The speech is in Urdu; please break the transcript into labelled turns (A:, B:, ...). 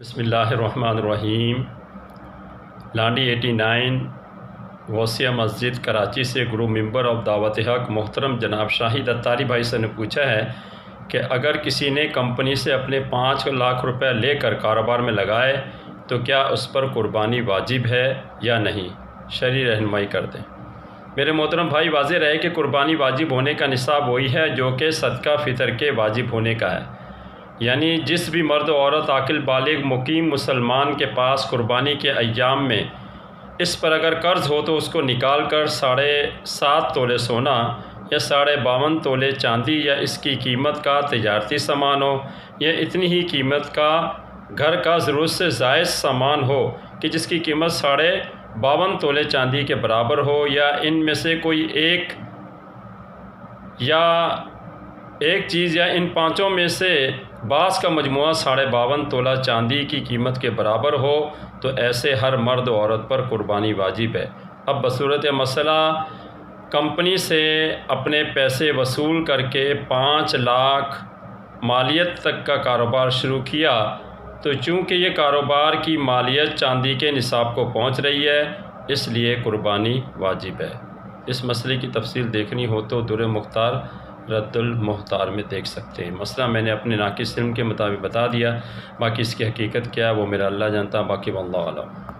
A: بسم اللہ الرحمن الرحیم۔ لانڈی 89 غوثیہ مسجد کراچی سے گروپ ممبر آف دعوت حق محترم جناب شاہد اتاری بھائی سے نے پوچھا ہے کہ اگر کسی نے کمپنی سے اپنے 5 لاکھ روپے لے کر کاروبار میں لگائے تو کیا اس پر قربانی واجب ہے یا نہیں؟ شرعی رہنمائی کر دیں۔ میرے محترم بھائی، واضح رہے کہ قربانی واجب ہونے کا نصاب وہی ہے جو کہ صدقہ فطر کے واجب ہونے کا ہے، یعنی جس بھی مرد و عورت عاقل بالغ مقیم مسلمان کے پاس قربانی کے ایام میں اس پر اگر قرض ہو تو اس کو نکال کر 7.5 تولے سونا یا 52.5 تولے چاندی یا اس کی قیمت کا تجارتی سامان ہو یا اتنی ہی قیمت کا گھر کا ضرورت سے زائد سامان ہو کہ جس کی قیمت 52.5 تولے چاندی کے برابر ہو، یا ان میں سے کوئی ایک چیز یا ان پانچوں میں سے بعض کا مجموعہ 52.5 تولہ چاندی کی قیمت کے برابر ہو تو ایسے ہر مرد و عورت پر قربانی واجب ہے۔ اب بصورت مسئلہ کمپنی سے اپنے پیسے وصول کر کے 5 لاکھ مالیت تک کا کاروبار شروع کیا تو چونکہ یہ کاروبار کی مالیت چاندی کے نصاب کو پہنچ رہی ہے، اس لیے قربانی واجب ہے۔ اس مسئلے کی تفصیل دیکھنی ہو تو در مختار رد المختار میں دیکھ سکتے ہیں۔ مسئلہ میں نے اپنے ناقص علم کے مطابق بتا دیا، باقی اس کی حقیقت کیا ہے وہ میرا اللہ جانتا، باقی واللہ اعلم۔